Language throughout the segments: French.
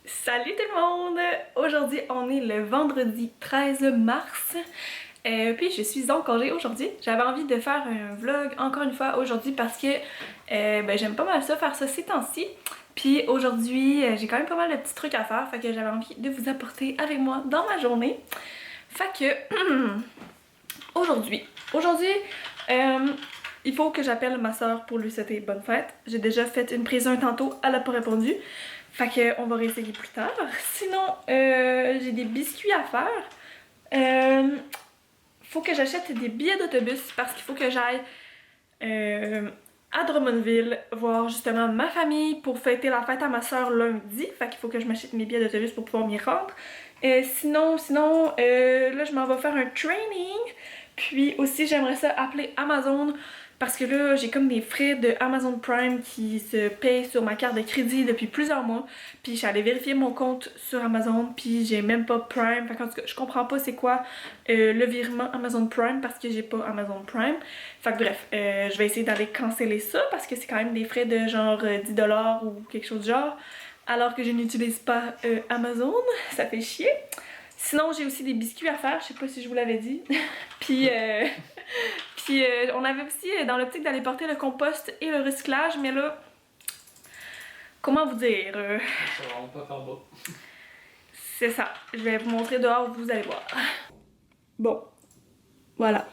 Salut tout le monde! Aujourd'hui, on est le vendredi 13 mars. Puis je suis en congé aujourd'hui. J'avais envie de faire un vlog encore une fois aujourd'hui parce que j'aime pas mal ça, faire ça ces temps-ci. Puis aujourd'hui, j'ai quand même pas mal de petits trucs à faire, fait que j'avais envie de vous apporter avec moi dans ma journée. Fait que aujourd'hui, il faut que j'appelle ma soeur pour lui souhaiter bonne fête. J'ai déjà fait une prise 1 tantôt, elle a pas répondu. Fait que on va réessayer plus tard. Sinon, j'ai des biscuits à faire. Faut que j'achète des billets d'autobus parce qu'il faut que j'aille à Drummondville voir justement ma famille pour fêter la fête à ma soeur lundi. Fait qu'il faut que je m'achète mes billets d'autobus pour pouvoir m'y rendre. Sinon, là je m'en vais faire un training. Puis aussi j'aimerais ça appeler Amazon parce que là j'ai comme des frais de Amazon Prime qui se payent sur ma carte de crédit depuis plusieurs mois. Puis j'allais vérifier mon compte sur Amazon puis j'ai même pas Prime. Fait qu'en tout cas je comprends pas c'est quoi le virement Amazon Prime parce que j'ai pas Amazon Prime. Fait que bref, je vais essayer d'aller canceller ça parce que c'est quand même des frais de genre 10$ ou quelque chose du genre. Alors que je n'utilise pas Amazon, ça fait chier. Sinon, j'ai aussi des biscuits à faire, je sais pas si je vous l'avais dit. puis on avait aussi dans l'optique d'aller porter le compost et le recyclage, mais là, comment vous dire? Ça va vraiment pas faire beau. C'est ça, je vais vous montrer dehors, vous allez voir. Bon, voilà.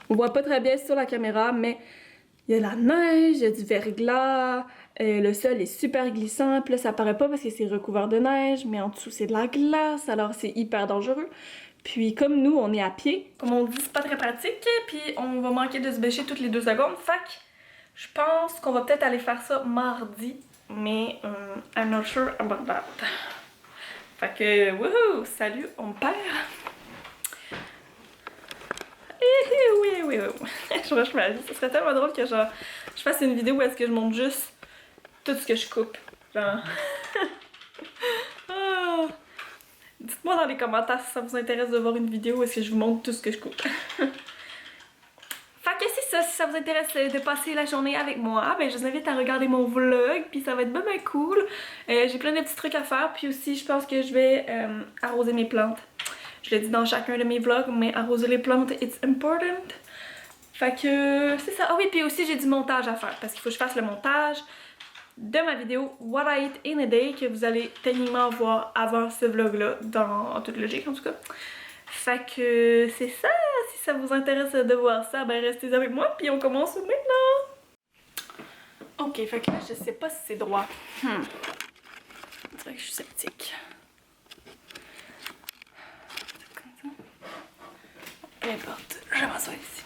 On voit pas très bien sur la caméra, mais il y a la neige, il y a du verglas, le sol est super glissant, puis là ça paraît pas parce que c'est recouvert de neige, mais en dessous c'est de la glace, alors c'est hyper dangereux. Puis comme nous on est à pied, comme on dit c'est pas très pratique, puis on va manquer de se bêcher toutes les 2 secondes, fait que je pense qu'on va peut-être aller faire ça mardi, mais I'm not sure about that. Fait que wouhou, salut, on perd. Oui. Je ça serait tellement drôle que genre je fasse une vidéo où est-ce que je montre juste tout ce que je coupe. Genre. Ah. Dites-moi dans les commentaires si ça vous intéresse de voir une vidéo où est-ce que je vous montre tout ce que je coupe. Fait que c'est ça, si ça vous intéresse de passer la journée avec moi, ben je vous invite à regarder mon vlog, puis ça va être bien cool. J'ai plein de petits trucs à faire, puis aussi je pense que je vais arroser mes plantes. Je le dis dans chacun de mes vlogs, mais arroser les plantes, it's important. Fait que c'est ça. Ah oui, puis aussi j'ai du montage à faire parce qu'il faut que je fasse le montage de ma vidéo What I Eat in a Day que vous allez techniquement voir avant ce vlog-là, dans toute logique en tout cas. Fait que c'est ça. Si ça vous intéresse de voir ça, ben restez avec moi puis on commence maintenant. Ok, fait que là je sais pas si c'est droit. On dirait que je suis sceptique. Peu importe, je m'assois ici.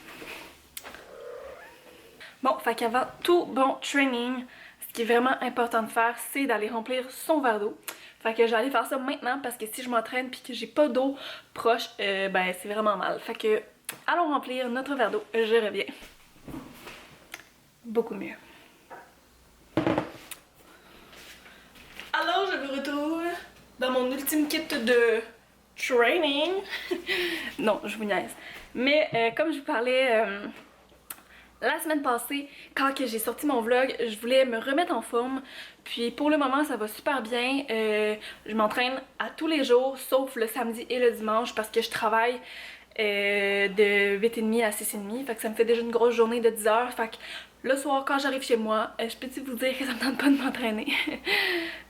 Bon, fait qu'avant tout bon training, ce qui est vraiment important de faire, c'est d'aller remplir son verre d'eau. Fait que j'allais faire ça maintenant parce que si je m'entraîne puis que j'ai pas d'eau proche, ben c'est vraiment mal. Fait que allons remplir notre verre d'eau, je reviens. Beaucoup mieux. Alors je me retrouve dans mon ultime kit de training. Non, je vous niaise. Mais comme je vous parlais la semaine passée, quand j'ai sorti mon vlog, je voulais me remettre en forme. Puis pour le moment, ça va super bien. Je m'entraîne à tous les jours, sauf le samedi et le dimanche, parce que je travaille de 8h30 à 6h30. Fait que ça me fait déjà une grosse journée de 10 heures. Fait que le soir, quand j'arrive chez moi, je peux vous dire que ça me tente pas de m'entraîner.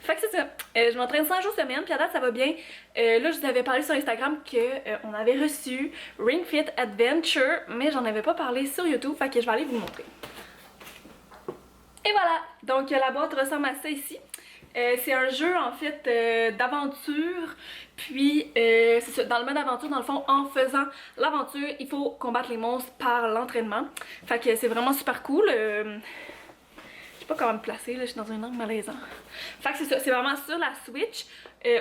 Fait que c'est ça. Je m'entraîne 5 jours semaine, puis à date ça va bien. Là, je vous avais parlé sur Instagram qu'on avait reçu Ring Fit Adventure, mais j'en avais pas parlé sur YouTube, fait que je vais aller vous montrer. Et voilà! Donc la boîte ressemble à ça ici. C'est un jeu en fait d'aventure, puis c'est ça, dans le mode aventure, dans le fond, en faisant l'aventure, il faut combattre les monstres par l'entraînement. Fait que c'est vraiment super cool. Je sais pas comment me placer, là, je suis dans un angle malaisant. Fait que c'est ça, c'est vraiment sur la Switch.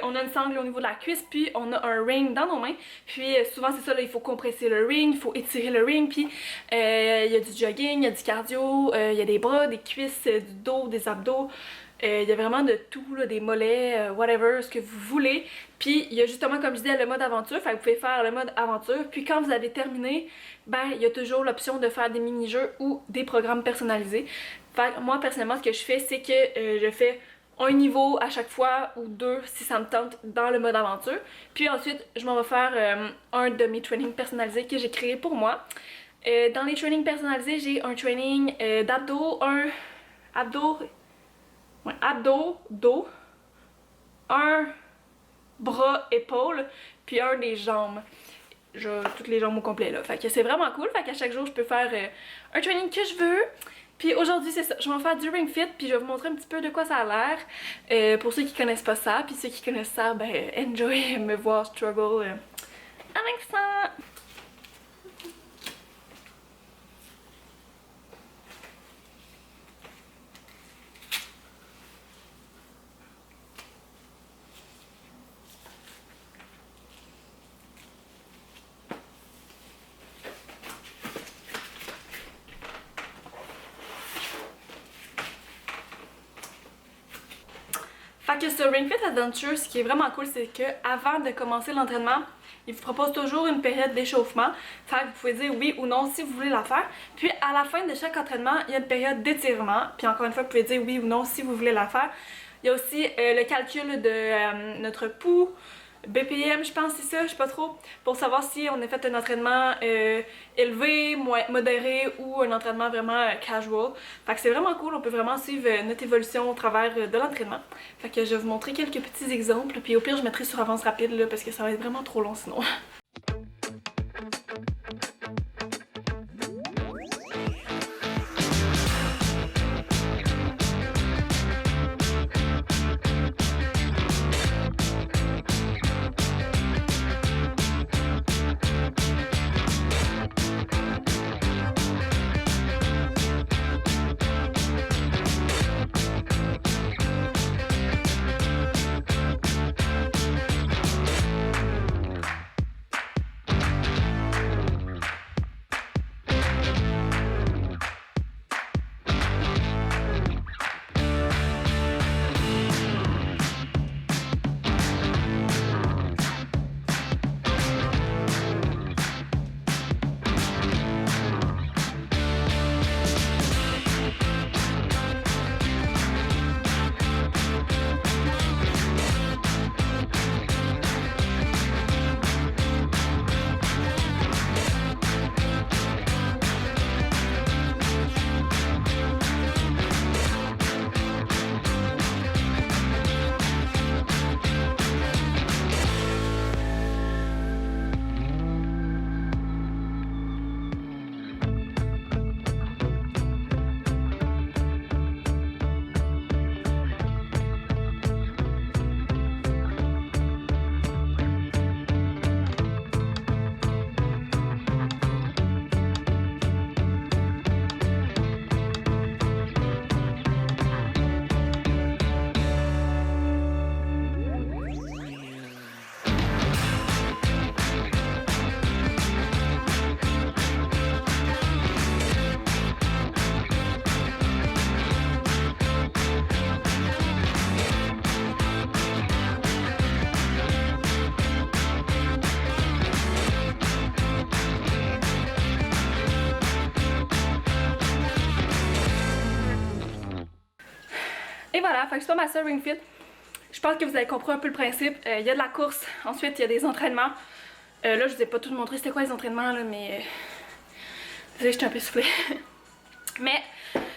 On a une sangle au niveau de la cuisse, puis on a un ring dans nos mains. Puis souvent c'est ça, là, il faut compresser le ring, il faut étirer le ring, puis il y a du jogging, il y a du cardio, il y a des bras, des cuisses, du dos, des abdos. Il y a vraiment de tout, là, des mollets, whatever, ce que vous voulez. Puis il y a justement, comme je disais, le mode aventure. Fait que vous pouvez faire le mode aventure. Puis quand vous avez terminé, ben il y a toujours l'option de faire des mini-jeux ou des programmes personnalisés. Fait que moi, personnellement, ce que je fais, c'est que je fais un niveau à chaque fois ou deux si ça me tente dans le mode aventure. Puis ensuite, je m'en vais faire un de mes trainings personnalisés que j'ai créé pour moi. Dans les trainings personnalisés, j'ai un training d'abdos, abdos, dos, un bras, épaule, puis un des jambes. J'ai toutes les jambes au complet là. Fait que c'est vraiment cool. Fait qu'à chaque jour, je peux faire un training que je veux. Puis aujourd'hui, c'est ça. Je vais en faire du Ring Fit, puis je vais vous montrer un petit peu de quoi ça a l'air. Pour ceux qui connaissent pas ça, puis ceux qui connaissent ça, ben enjoy me voir struggle avec ça. Fait que sur Ring Fit Adventure, ce qui est vraiment cool, c'est que avant de commencer l'entraînement, il vous propose toujours une période d'échauffement. Fait que vous pouvez dire oui ou non si vous voulez la faire. Puis à la fin de chaque entraînement, il y a une période d'étirement. Puis encore une fois, vous pouvez dire oui ou non si vous voulez la faire. Il y a aussi le calcul de notre pouls, BPM, je pense, c'est ça, je sais pas trop, pour savoir si on a fait un entraînement élevé, modéré ou un entraînement vraiment casual. Fait que c'est vraiment cool, on peut vraiment suivre notre évolution au travers de l'entraînement. Fait que je vais vous montrer quelques petits exemples, puis au pire je mettrai sur avance rapide là, parce que ça va être vraiment trop long sinon. Et voilà, fait que c'est pas ma seule Ring Fit. Je pense que vous avez compris un peu le principe. Il y a de la course, ensuite il y a des entraînements. Là, je vous ai pas tout montré c'était quoi les entraînements, là, mais... Désolée, j'étais un peu soufflée. Mais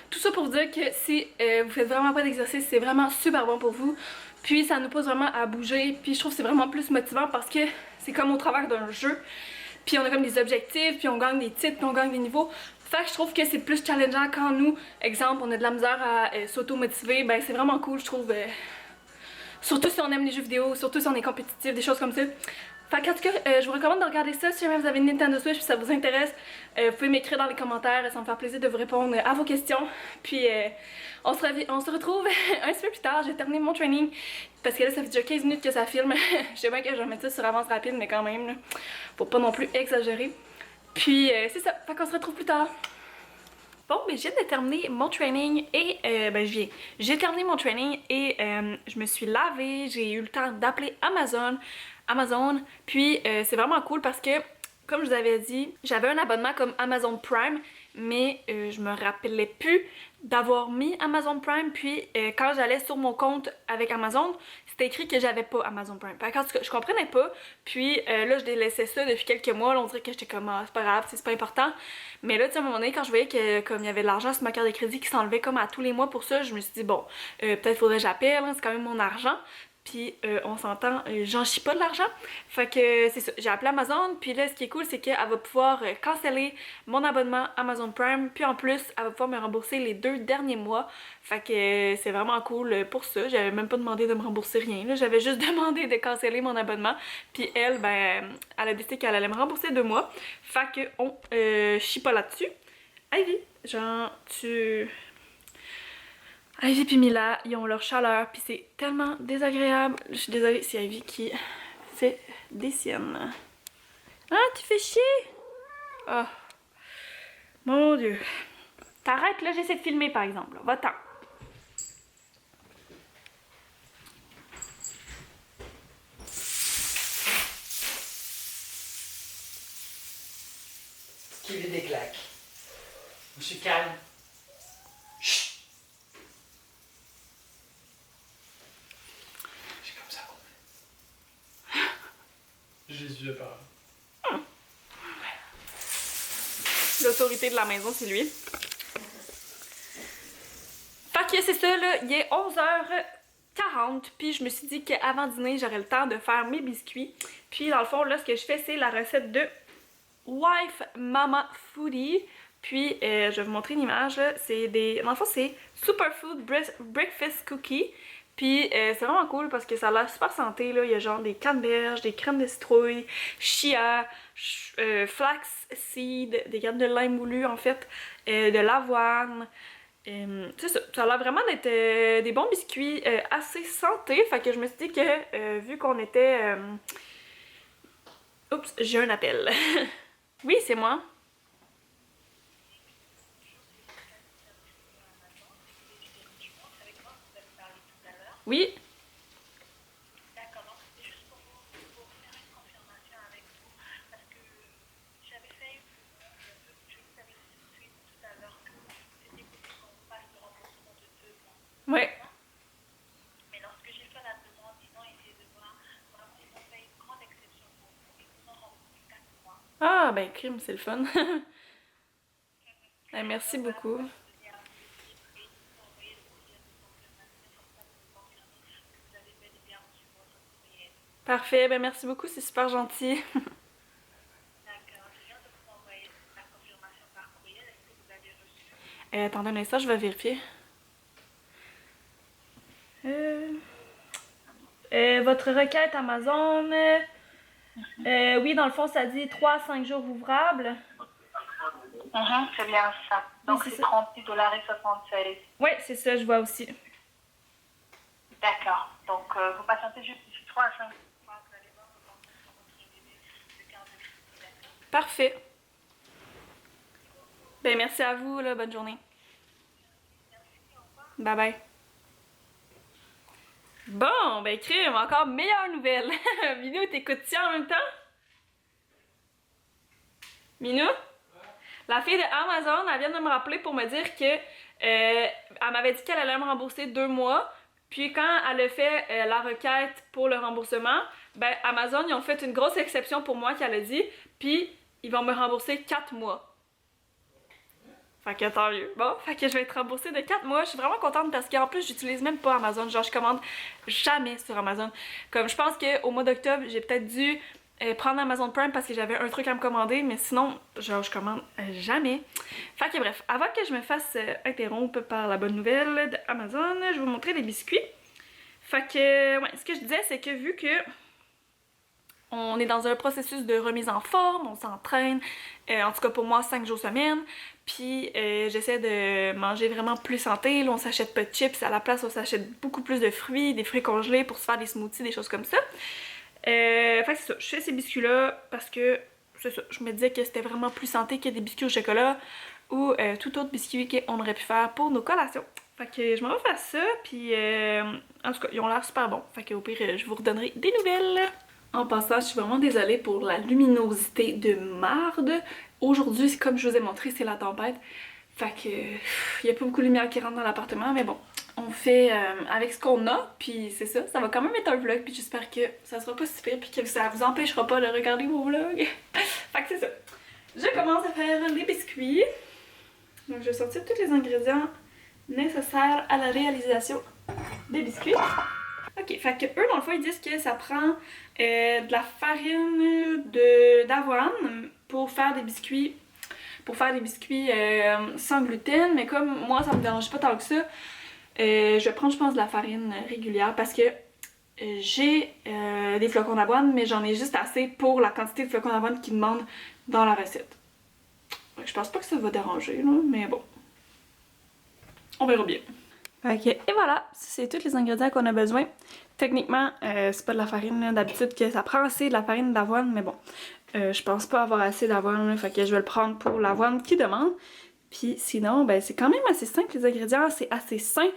tout ça pour vous dire que si vous faites vraiment pas d'exercice, c'est vraiment super bon pour vous. Puis ça nous pousse vraiment à bouger. Puis je trouve que c'est vraiment plus motivant parce que c'est comme au travers d'un jeu. Puis on a comme des objectifs, puis on gagne des titres, puis on gagne des niveaux. Fait que je trouve que c'est plus challengeant quand nous, exemple, on a de la misère à s'auto-motiver. Ben c'est vraiment cool, je trouve. Surtout si on aime les jeux vidéo, surtout si on est compétitif, des choses comme ça. Fait qu'en tout cas, je vous recommande de regarder ça si jamais vous avez une Nintendo Switch et ça vous intéresse. Vous pouvez m'écrire dans les commentaires, ça va me faire plaisir de vous répondre à vos questions. Puis on se retrouve un petit peu plus tard, j'ai terminé mon training. Parce que là, ça fait déjà 15 minutes que ça filme. Je sais bien que je vais mettre ça sur avance rapide, mais quand même, là, faut pas non plus exagérer. Puis c'est ça, fait qu'on se retrouve plus tard. Bon, ben je viens de terminer mon training et j'ai terminé mon training et je me suis lavée, j'ai eu le temps d'appeler Amazon, puis c'est vraiment cool parce que, comme je vous avais dit, j'avais un abonnement comme Amazon Prime, mais je me rappelais plus d'avoir mis Amazon Prime, puis quand j'allais sur mon compte avec Amazon, c'était écrit que j'avais pas Amazon Prime. En tout cas, je comprenais pas, puis là je délaissais ça depuis quelques mois, là, on dirait que j'étais comme ah, c'est pas grave, c'est pas important. Mais là, tu sais, à un moment donné, quand je voyais que comme il y avait de l'argent sur ma carte de crédit qui s'enlevait comme à tous les mois pour ça, je me suis dit bon, peut-être faudrait que j'appelle, hein, c'est quand même mon argent. Puis on s'entend, j'en chie pas de l'argent. Fait que c'est ça, j'ai appelé Amazon, puis là ce qui est cool c'est qu'elle va pouvoir canceller mon abonnement Amazon Prime, puis en plus elle va pouvoir me rembourser les 2 derniers mois. Fait que c'est vraiment cool pour ça, j'avais même pas demandé de me rembourser rien, là, j'avais juste demandé de canceller mon abonnement. Puis elle, ben, elle a décidé qu'elle allait me rembourser 2 mois. Fait que on chie pas là-dessus. Ivy, genre tu... Ivy et Mila, ils ont leur chaleur, puis c'est tellement désagréable. Je suis désolée, c'est Ivy qui fait des siennes. Ah, tu fais chier? Oh, mon Dieu. T'arrêtes, là, j'essaie de filmer, par exemple. Va-t'en. Qui veut des claques? Je suis calme. Jésus parle. L'autorité de la maison, c'est lui. Fait que c'est ça, là, il est 11h40, puis je me suis dit qu'avant dîner, j'aurais le temps de faire mes biscuits. Puis dans le fond, là, ce que je fais, c'est la recette de Wife Mama Foodie. Puis je vais vous montrer une image, c'est des... Dans le fond, c'est Superfood Breakfast Cookie. Puis c'est vraiment cool parce que ça a l'air super santé, là. Il y a genre des canneberges, des crèmes de citrouille, chia, flax seed, des graines de lin moulu en fait, de l'avoine. C'est ça, ça a l'air vraiment d'être des bons biscuits assez santé. Fait que je me suis dit que vu qu'on était... Oups, j'ai un appel. Oui, c'est moi. Oui. D'accord, donc c'était juste pour faire une confirmation avec vous, parce que j'avais fait, je vous avais dit tout de suite tout à l'heure que c'était possible qu'on fasse le remboursement de 2 mois. Ouais. Mais lorsque j'ai fait la demande, ils ont essayé de voir, vraiment, ils ont fait une grande exception pour vous, ils vous ont remboursé 4 mois. Ah, ben crime, c'est le fun. Merci beaucoup. Parfait, ben merci beaucoup, c'est super gentil. D'accord, je viens de vous envoyer la confirmation par courriel, est-ce que vous avez reçu? Attendez un instant, je vais vérifier. Votre requête Amazon. Oui, dans le fond, ça dit 3 à 5 jours ouvrables. C'est bien ça. Donc Oui, c'est c'est ça. 36,76 $. Oui, c'est ça, je vois aussi. D'accord. Donc vous patientez juste d'ici 3 à 5 mois, vous allez voir le remboursement sur votre bébé de carte de crédit, d'accord? Parfait. Ben merci à vous, là, bonne journée. Bye bye. Bon, ben crime, encore meilleure nouvelle. Minou, t'écoutes-tu en même temps? Minou? La fille de Amazon, elle vient de me rappeler pour me dire que elle m'avait dit qu'elle allait me rembourser 2 mois. Puis quand elle a fait la requête pour le remboursement, ben Amazon, ils ont fait une grosse exception pour moi qu'elle a dit. Puis ils vont me rembourser 4 mois. Fait que tant mieux. Bon, fait que je vais être remboursée de 4 mois. Je suis vraiment contente parce qu'en plus, j'utilise même pas Amazon. Genre, je commande jamais sur Amazon. Comme je pense qu'au mois d'octobre, j'ai peut-être dû prendre Amazon Prime parce que j'avais un truc à me commander, mais sinon, genre, je commande jamais. Fait que bref, avant que je me fasse interrompre par la bonne nouvelle d'Amazon, je vais vous montrer les biscuits. Fait que, ouais, ce que je disais, c'est que vu que on est dans un processus de remise en forme, on s'entraîne, en tout cas pour moi 5 jours semaine, puis j'essaie de manger vraiment plus santé, là on s'achète pas de chips, à la place on s'achète beaucoup plus de fruits, des fruits congelés pour se faire des smoothies, des choses comme ça. Fait que c'est ça, je fais ces biscuits là parce que c'est ça, je me disais que c'était vraiment plus santé que des biscuits au chocolat ou tout autre biscuit qu'on aurait pu faire pour nos collations. Fait que je m'en vais faire ça, puis en tout cas ils ont l'air super bons, fait que au pire je vous redonnerai des nouvelles. En passant, je suis vraiment désolée pour la luminosité de marde. Aujourd'hui, comme je vous ai montré, c'est la tempête. Fait que il y a pas beaucoup de lumière qui rentre dans l'appartement, mais bon, on fait avec ce qu'on a, puis c'est ça. Ça va quand même être un vlog, puis j'espère que ça sera pas si pire, puis que ça vous empêchera pas de regarder mon vlog. Fait que c'est ça. Je commence à faire les biscuits. Donc je vais sortir tous les ingrédients nécessaires à la réalisation des biscuits. Ok, fait que eux dans le fond ils disent que ça prend de la farine d'avoine pour faire des biscuits. Sans gluten, mais comme moi ça me dérange pas tant que ça, je vais prendre je pense de la farine régulière parce que j'ai des flocons d'avoine, mais j'en ai juste assez pour la quantité de flocons d'avoine qu'ils demandent dans la recette. Je pense pas que ça va déranger, là, mais bon. On verra bien. Ok, et voilà, c'est tous les ingrédients qu'on a besoin. Techniquement, c'est pas de la farine d'habitude que ça prend assez de la farine d'avoine, mais bon, je pense pas avoir assez d'avoine, fait que je vais le prendre pour l'avoine qui demande. Puis sinon, ben c'est quand même assez simple les ingrédients, c'est assez sain.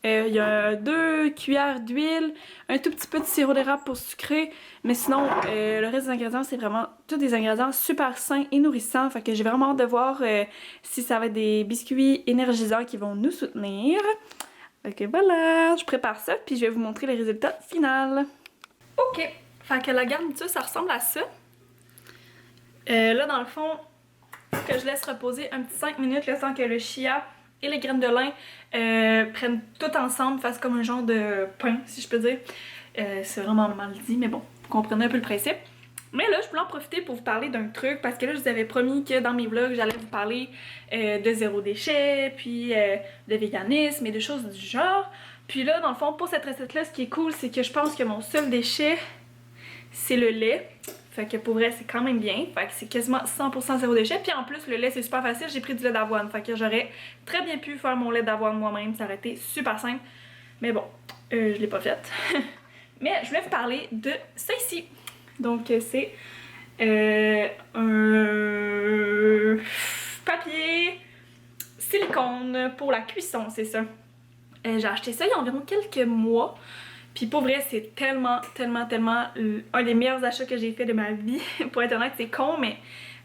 Il y a 2 cuillères d'huile, un tout petit peu de sirop d'érable pour sucrer, mais sinon le reste des ingrédients c'est vraiment tous des ingrédients super sains et nourrissants, fait que j'ai vraiment hâte de voir si ça va être des biscuits énergisants qui vont nous soutenir. Ok, voilà, je prépare ça, puis je vais vous montrer le résultat final. Ok, fait que la garniture, ça ressemble à ça. Là, dans le fond, que je laisse reposer un petit 5 minutes, le temps que le chia et les graines de lin prennent tout ensemble, fassent comme un genre de pain, si je peux dire. C'est vraiment mal dit, mais bon, vous comprenez un peu le principe. Mais là, je voulais en profiter pour vous parler d'un truc, parce que là, je vous avais promis que dans mes vlogs, j'allais vous parler de zéro déchet, puis de véganisme et de choses du genre. Puis là, dans le fond, pour cette recette-là, ce qui est cool, c'est que je pense que mon seul déchet, c'est le lait. Fait que pour vrai, c'est quand même bien. Fait que c'est quasiment 100% zéro déchet. Puis en plus, le lait, c'est super facile. J'ai pris du lait d'avoine. Fait que j'aurais très bien pu faire mon lait d'avoine moi-même. Ça aurait été super simple. Mais bon, je l'ai pas fait. Mais je voulais vous parler de ça ici. Donc c'est un papier silicone pour la cuisson, c'est ça. J'ai acheté ça il y a environ quelques mois. Puis pour vrai, c'est tellement un des meilleurs achats que j'ai fait de ma vie. Pour être honnête, c'est con, mais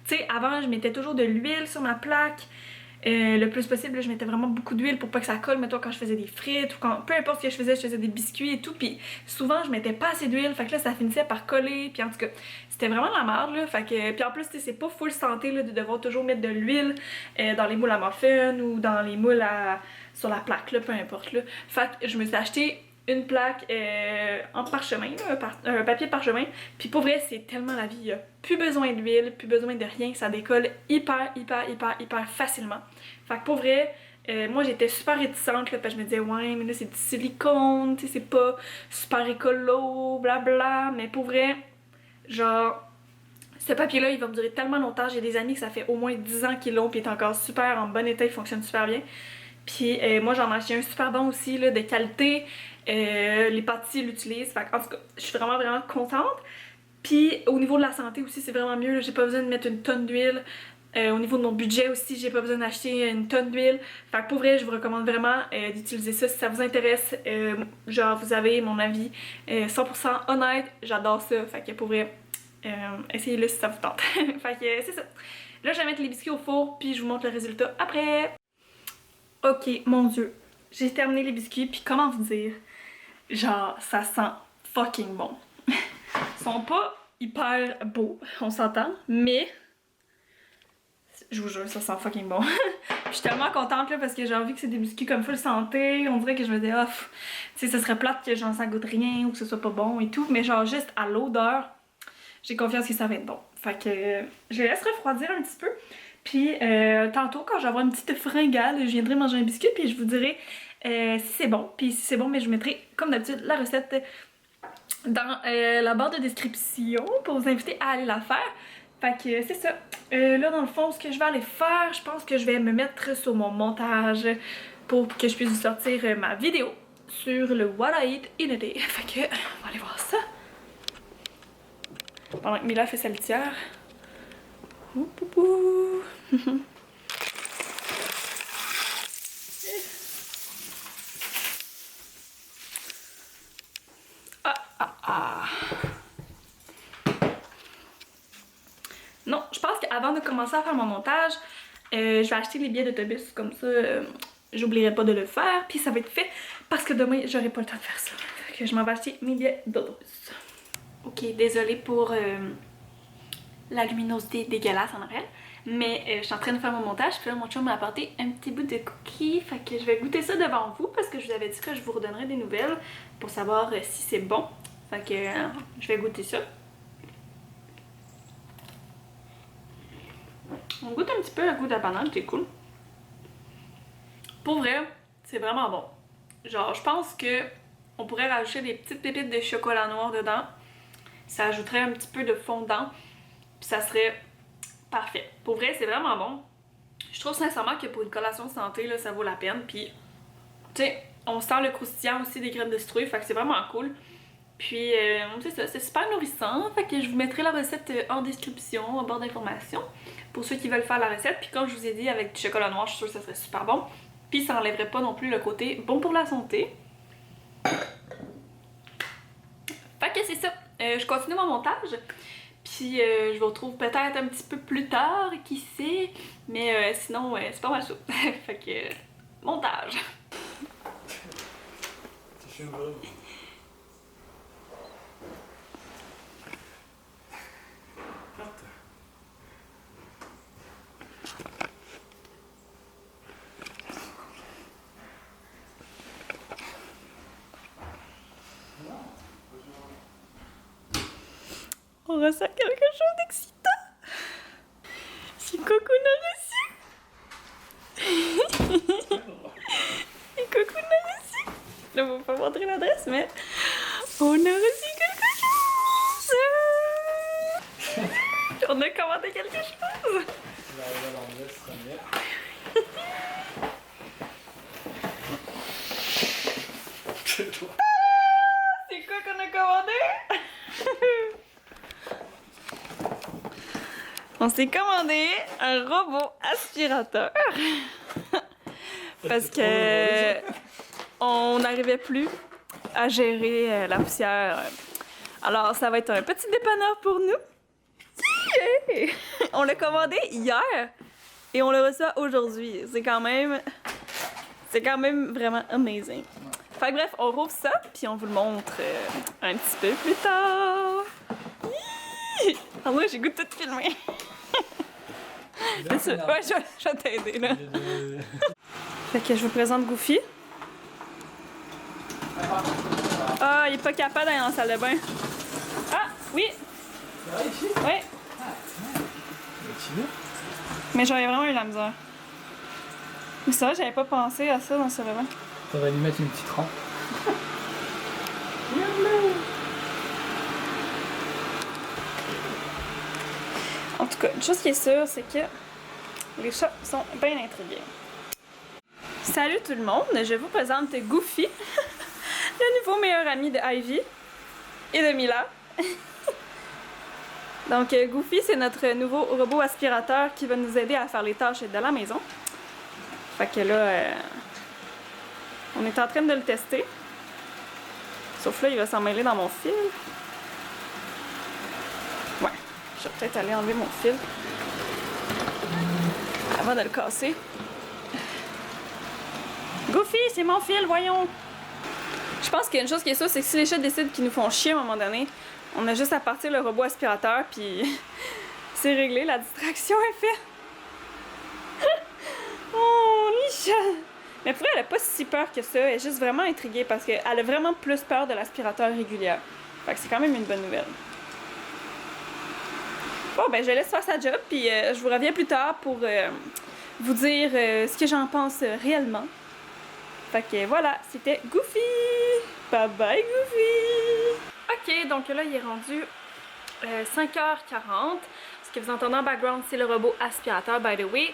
tu sais, avant, je mettais toujours de l'huile sur ma plaque. Le plus possible, là, je mettais vraiment beaucoup d'huile pour pas que ça colle, mettons quand je faisais des frites ou quand peu importe ce que je faisais des biscuits et tout. Puis souvent, je mettais pas assez d'huile, fait que là, ça finissait par coller. Puis en tout cas, c'était vraiment de la merde, là. Fait que, puis en plus, c'est pas full santé là, de devoir toujours mettre de l'huile dans les moules à muffins ou dans les moules sur la plaque, là, peu importe. Là. Fait que je me suis acheté une plaque en parchemin, un papier parchemin. Puis pour vrai, c'est tellement la vie. Il n'y a plus besoin d'huile, plus besoin de rien. Ça décolle hyper facilement. Fait que pour vrai, moi j'étais super réticente là, parce que je me disais, ouais, mais là c'est du silicone, tu sais, c'est pas super écolo, blabla. Mais pour vrai, genre, ce papier-là, il va me durer tellement longtemps. J'ai des amis que ça fait au moins 10 ans qu'ils l'ont, puis il est encore super en bon état, il fonctionne super bien. Puis moi j'en ai acheté un super bon aussi, là, de qualité. Les pâtissiers l'utilisent. En tout cas, je suis vraiment contente. Puis au niveau de la santé aussi, c'est vraiment mieux. J'ai pas besoin de mettre une tonne d'huile. Au niveau de mon budget aussi, j'ai pas besoin d'acheter une tonne d'huile. Fait que pour vrai, je vous recommande vraiment d'utiliser ça si ça vous intéresse. Genre, vous avez mon avis 100% honnête. J'adore ça. Fait que pour vrai, essayez-le si ça vous tente. Fait que c'est ça. Là, je vais mettre les biscuits au four, puis je vous montre le résultat après. Ok, mon dieu. J'ai terminé les biscuits, puis comment vous dire? Genre, ça sent fucking bon. Ils sont pas hyper beaux, on s'entend, mais je vous jure, ça sent fucking bon. Je suis tellement contente là parce que j'ai envie que c'est des biscuits comme full santé. On dirait que je me dis, oh, tu sais, ce serait plate que genre ça goûte rien ou que ce soit pas bon et tout, mais genre juste à l'odeur, j'ai confiance que ça va être bon. Fait que je les laisse refroidir un petit peu. Puis tantôt, quand j'aurai une petite fringale, je viendrai manger un biscuit puis je vous dirai si c'est bon. Puis si c'est bon, mais je vous mettrai comme d'habitude la recette dans la barre de description pour vous inviter à aller la faire. Fait que c'est ça. Là dans le fond, ce que je vais aller faire, je pense que je vais me mettre sur mon montage pour que je puisse vous sortir ma vidéo sur le What I Eat in a Day. Fait que on va aller voir ça. Pendant que Mila fait sa litière. Ouh, ouh, ouh. avant de commencer à faire mon montage, je vais acheter les billets d'autobus, comme ça j'oublierai pas de le faire, puis ça va être fait parce que demain j'aurai pas le temps de faire ça. Fait que je m'en vais acheter mes billets d'autobus. Ok, désolée pour la luminosité dégueulasse en arrière, mais je suis en train de faire mon montage, puis là mon chum m'a apporté un petit bout de cookie, fait que je vais goûter ça devant vous parce que je vous avais dit que je vous redonnerais des nouvelles pour savoir si c'est bon. Fait que je vais goûter ça. On goûte un petit peu le goût de la banane, c'est cool. Pour vrai, c'est vraiment bon. Genre, je pense que on pourrait rajouter des petites pépites de chocolat noir dedans. Ça ajouterait un petit peu de fondant, puis ça serait parfait. Pour vrai, c'est vraiment bon. Je trouve sincèrement que pour une collation santé, là, ça vaut la peine. Puis, tu sais, on sent le croustillant aussi des graines de citrouille, fait que c'est vraiment cool. Puis, c'est ça, c'est super nourrissant. Fait que je vous mettrai la recette en description, en barre d'informations, pour ceux qui veulent faire la recette. Puis, comme je vous ai dit, avec du chocolat noir, je suis sûre que ça serait super bon. Puis, ça enlèverait pas non plus le côté bon pour la santé. Fait que c'est ça. Je continue mon montage. Puis, je vous retrouve peut-être un petit peu plus tard, qui sait. Mais sinon, c'est pas mal ça. Fait que, montage. C'est chaud. On ressent quelque chose d'excitant. Si Coco l'a reçu. Et Coco l'a reçu. Là, on va pas montrer l'adresse, mais on a reçu quelque chose. On a commandé quelque chose. C'est quoi qu'on a commandé? On s'est commandé un robot aspirateur parce que on n'arrivait plus à gérer la poussière. Alors ça va être un petit dépanneur pour nous. Yeah! On l'a commandé hier et on le reçoit aujourd'hui. C'est quand même vraiment amazing. Fait que bref, on rouvre ça puis on vous le montre un petit peu plus tard. Ah moi j'ai goût de tout filmer. C'est ça. Ouais, je vais t'aider là. Fait que je vous présente Goofy. Ah, il est pas capable d'aller dans la salle de bain. Ah, oui. Oui. Mais j'aurais vraiment eu la misère. Mais ça, j'avais pas pensé à ça dans ce moment. Faudrait lui mettre une petite rampe. En tout cas, une chose qui est sûre, c'est que les chats sont bien intrigués. Salut tout le monde, je vous présente Goofy, le nouveau meilleur ami de Ivy et de Mila. Donc Goofy, c'est notre nouveau robot aspirateur qui va nous aider à faire les tâches de la maison. Fait que là, on est en train de le tester. Sauf là, il va s'en mêler dans mon fil. Ouais, je vais peut-être aller enlever mon fil avant de le casser. Goofy, c'est mon fil, voyons! Je pense qu'il y a une chose qui est sûre, c'est que si les chats décident qu'ils nous font chier à un moment donné, on a juste à partir le robot aspirateur, puis c'est réglé, la distraction est faite. Oh, Nisha! Mais pour elle, elle a pas si peur que ça, elle est juste vraiment intriguée parce qu'elle a vraiment plus peur de l'aspirateur régulier. Fait que c'est quand même une bonne nouvelle. Bon, ben je laisse faire sa job, puis je vous reviens plus tard pour vous dire ce que j'en pense réellement. Fait que voilà, c'était Goofy! Bye bye Goofy! Ok, donc là il est rendu 5h40. Ce que vous entendez en background, c'est le robot aspirateur, by the way.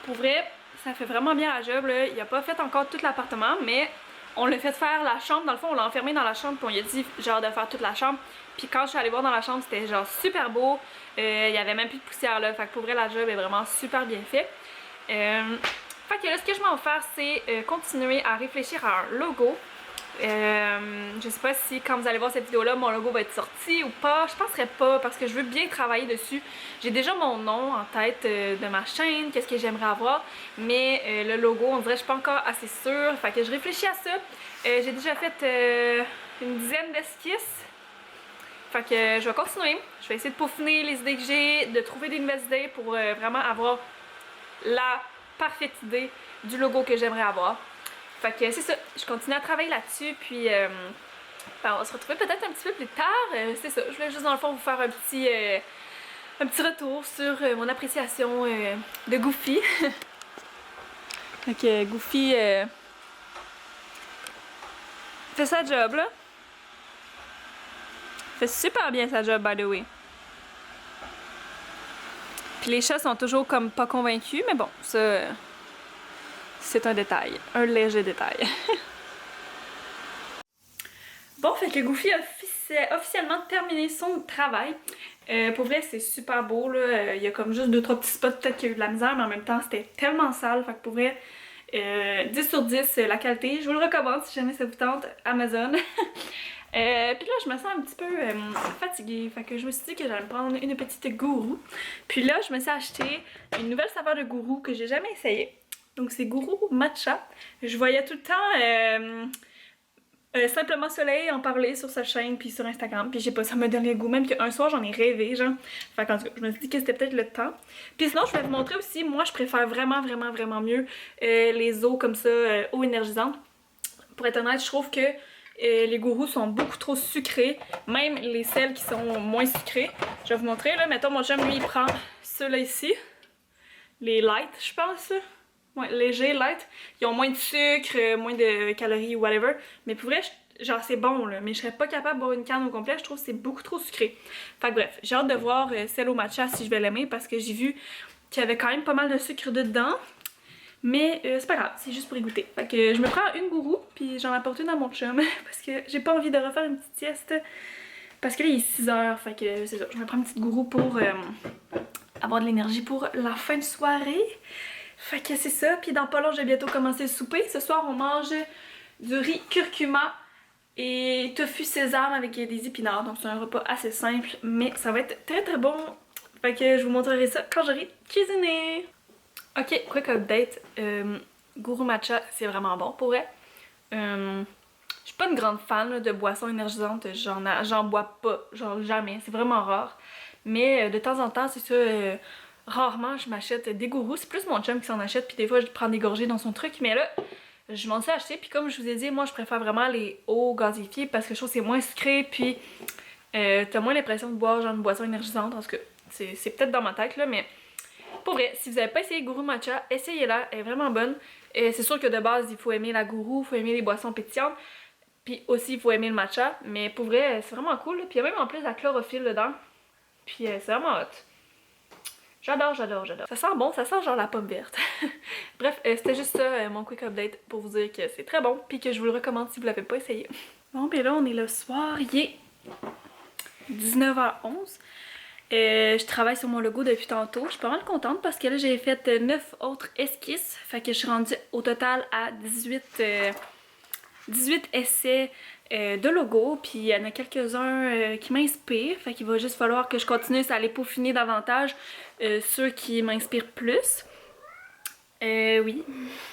Pour vrai, ça fait vraiment bien la job, là. Il a pas fait encore tout l'appartement, mais on l'a fait faire la chambre. Dans le fond, on l'a enfermé dans la chambre, puis on lui a dit genre de faire toute la chambre. Puis quand je suis allée voir dans la chambre, c'était genre super beau. Il y avait même plus de poussière là. Fait que pour vrai, la job est vraiment super bien faite. Fait que là, ce que je m'en vais faire, c'est continuer à réfléchir à un logo. Je sais pas si quand vous allez voir cette vidéo-là, mon logo va être sorti ou pas. Je penserais pas parce que je veux bien travailler dessus. J'ai déjà mon nom en tête de ma chaîne, qu'est-ce que j'aimerais avoir. Mais le logo, on dirait que je suis pas encore assez sûre. Fait que je réfléchis à ça. J'ai déjà fait une dizaine d'esquisses. Fait que je vais continuer. Je vais essayer de peaufiner les idées que j'ai, de trouver des nouvelles idées pour vraiment avoir la parfaite idée du logo que j'aimerais avoir. Fait que c'est ça, je continue à travailler là-dessus, puis ben, on va se retrouver peut-être un petit peu plus tard. C'est ça, je voulais juste dans le fond vous faire un petit retour sur mon appréciation de Goofy. Donc Goofy fait sa job là. Fait super bien sa job, by the way. Puis les chats sont toujours comme pas convaincus, mais bon, ça c'est un détail, un léger détail. Bon, fait que Goofy a officiellement terminé son travail. Pour vrai, c'est super beau, là. Il y a comme juste 2-3 petits spots, peut-être qu'il y a eu de la misère, mais en même temps, c'était tellement sale. Fait que pour vrai, 10 sur 10, la qualité. Je vous le recommande si jamais ça vous tente, Amazon. Puis là, je me sens un petit peu fatiguée. Fait que je me suis dit que j'allais me prendre une petite gourou. Puis là, je me suis acheté une nouvelle saveur de gourou que j'ai jamais essayé. Donc c'est gourou matcha. Je voyais tout le temps Simplement Soleil en parler sur sa chaîne puis sur Instagram, puis je sais pas, ça me donne le goût, même qu'un soir j'en ai rêvé, genre. Fait qu'en tout cas, je me suis dit que c'était peut-être le temps. Puis sinon, je vais vous montrer aussi, moi je préfère vraiment mieux les eaux comme ça, eau énergisante. Pour être honnête, je trouve que les gourous sont beaucoup trop sucrés, même les sels qui sont moins sucrés. Je vais vous montrer, là, mettons mon chum, lui, il prend ceux-là ici, les light, je pense. Ouais, léger, light. Ils ont moins de sucre, moins de calories ou whatever. Mais pour vrai, genre c'est bon là. Mais je serais pas capable de boire une canne au complet. Je trouve que c'est beaucoup trop sucré. Fait que bref, j'ai hâte de voir celle au matcha si je vais l'aimer parce que j'ai vu qu'il y avait quand même pas mal de sucre dedans. Mais c'est pas grave, c'est juste pour y goûter. Fait que je me prends une gourou puis j'en apporte une à mon chum parce que j'ai pas envie de refaire une petite sieste. Parce que là il est 6h. Fait que c'est ça. Je me prends une petite gourou pour avoir de l'énergie pour la fin de soirée. Fait que c'est ça, puis dans pas long, j'ai bientôt commencé le souper. Ce soir, on mange du riz curcuma et tofu sésame avec des épinards. Donc c'est un repas assez simple, mais ça va être très bon. Fait que je vous montrerai ça quand j'aurai cuisiné. Ok, quick update. Gourou matcha, c'est vraiment bon pour vrai. Je suis pas une grande fan là, de boissons énergisantes. J'en bois pas, genre jamais. C'est vraiment rare. Mais de temps en temps, c'est ça... rarement je m'achète des gourous, c'est plus mon chum qui s'en achète puis des fois je prends des gorgées dans son truc, mais là je m'en suis acheté puis comme je vous ai dit, moi je préfère vraiment les eaux gazéifiées parce que je trouve que c'est moins sucré puis t'as moins l'impression de boire genre une boisson énergisante, parce que c'est peut-être dans ma tête là, mais pour vrai, si vous avez pas essayé gourou matcha, essayez-la, elle est vraiment bonne. C'est sûr que de base il faut aimer la gourou, il faut aimer les boissons pétillantes, puis aussi il faut aimer le matcha, mais pour vrai c'est vraiment cool, puis il y a même en plus de la chlorophylle dedans, puis c'est vraiment hot. J'adore. Ça sent bon, ça sent genre la pomme verte. Bref, c'était juste ça, mon quick update pour vous dire que c'est très bon puis que je vous le recommande si vous l'avez pas essayé. Bon, ben là, on est le soir, il est 19h11. Je travaille sur mon logo depuis tantôt. Je suis pas mal contente parce que là, j'ai fait 9 autres esquisses. Fait que je suis rendue au total à 18 essais de logo, puis il y en a quelques-uns qui m'inspirent, fait qu'il va juste falloir que je continue à les peaufiner davantage, ceux qui m'inspirent plus. Oui,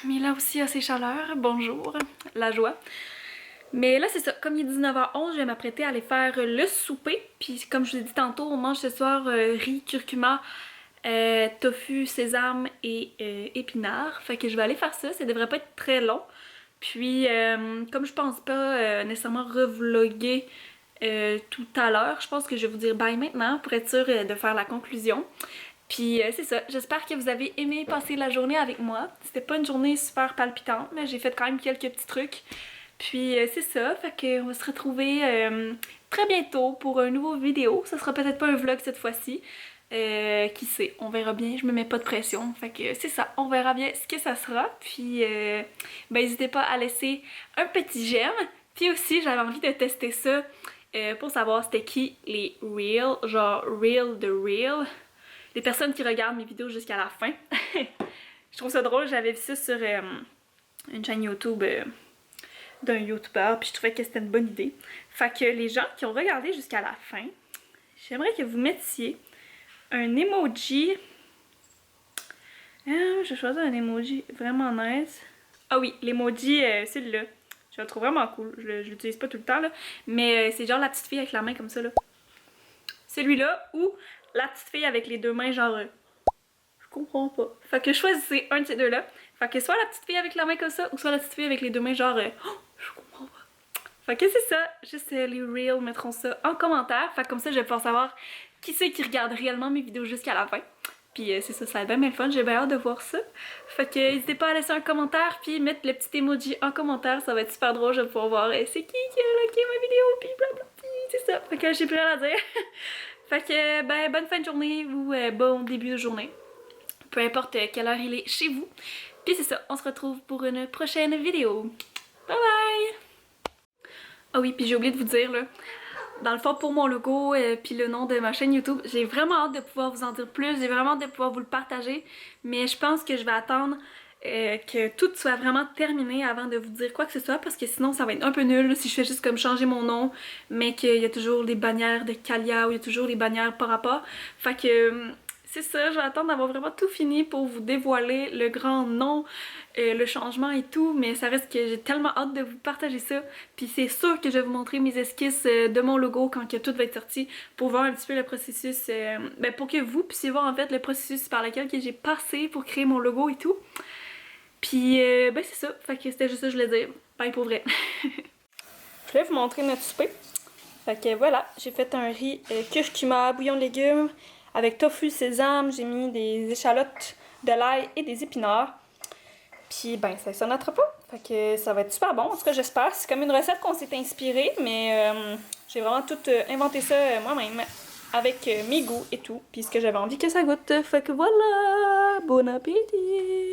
mais là aussi il y a ces chaleurs, bonjour, la joie. Mais là c'est ça, comme il est 19h11, je vais m'apprêter à aller faire le souper, puis comme je vous ai dit tantôt, on mange ce soir riz, curcuma, tofu, sésame et épinards, fait que je vais aller faire ça, ça devrait pas être très long. Puis, comme je pense pas nécessairement revlogger tout à l'heure, je pense que je vais vous dire bye maintenant pour être sûre de faire la conclusion. Puis c'est ça, j'espère que vous avez aimé passer la journée avec moi. C'était pas une journée super palpitante, mais j'ai fait quand même quelques petits trucs. Puis c'est ça, fait qu'on va se retrouver très bientôt pour un nouveau vidéo. Ça sera peut-être pas un vlog cette fois-ci. Qui sait, on verra bien, je me mets pas de pression, fait que c'est ça, on verra bien ce que ça sera, puis ben n'hésitez pas à laisser un petit j'aime, puis aussi j'avais envie de tester ça pour savoir c'était qui les real, genre real de real, les personnes qui regardent mes vidéos jusqu'à la fin. Je trouve ça drôle, j'avais vu ça sur une chaîne YouTube d'un YouTuber, puis je trouvais que c'était une bonne idée. Fait que les gens qui ont regardé jusqu'à la fin, j'aimerais que vous mettiez un emoji. Je vais choisir un emoji vraiment nice. Ah oui, l'emoji, celui-là. Je le trouve vraiment cool. Je l'utilise pas tout le temps, là. Mais c'est genre la petite fille avec la main comme ça, là. Celui-là ou la petite fille avec les deux mains, genre... je comprends pas. Fait que choisissez un de ces deux-là. Fait que soit la petite fille avec la main comme ça, ou soit la petite fille avec les deux mains, genre... oh, je comprends pas. Fait que c'est ça. Juste les reels mettront ça en commentaire. Fait que comme ça, je vais pouvoir savoir qui c'est qui regarde réellement mes vidéos jusqu'à la fin. Puis c'est ça, ça va être bien fun, j'ai bien hâte de voir ça. Fait que n'hésitez pas à laisser un commentaire, puis mettre le petit emoji en commentaire, ça va être super drôle, je vais pouvoir voir c'est qui a liké ma vidéo, puis blablabla, puis c'est ça. Fait que j'ai plus rien à dire. Fait que ben bonne fin de journée ou bon début de journée. Peu importe quelle heure il est chez vous. Puis c'est ça, on se retrouve pour une prochaine vidéo. Bye bye! Ah oui, puis j'ai oublié de vous dire là. Dans le fond, pour mon logo puis le nom de ma chaîne YouTube, j'ai vraiment hâte de pouvoir vous en dire plus, j'ai vraiment hâte de pouvoir vous le partager, mais je pense que je vais attendre que tout soit vraiment terminé avant de vous dire quoi que ce soit, parce que sinon ça va être un peu nul là, si je fais juste comme changer mon nom, mais qu'il y a toujours les bannières de Calia ou il y a toujours les bannières par rapport. Fait que c'est ça, je vais attendre d'avoir vraiment tout fini pour vous dévoiler le grand nom, le changement et tout, mais ça reste que j'ai tellement hâte de vous partager ça. Puis c'est sûr que je vais vous montrer mes esquisses de mon logo quand que tout va être sorti pour voir un petit peu le processus, ben pour que vous puissiez voir en fait le processus par lequel que j'ai passé pour créer mon logo et tout. Puis ben c'est ça, fait que c'était juste ça que je voulais dire. Bye pour vrai. Je vais vous montrer notre souper. Fait que voilà, j'ai fait un riz curcuma, bouillon de légumes, avec tofu, sésame, j'ai mis des échalotes, de l'ail et des épinards. Puis ben ça sonnera pas. Fait que ça va être super bon, en tout cas j'espère. C'est comme une recette qu'on s'est inspiré, mais j'ai vraiment tout inventé ça moi-même. Avec mes goûts et tout, puis ce que j'avais envie que ça goûte. Fait que voilà, bon appétit!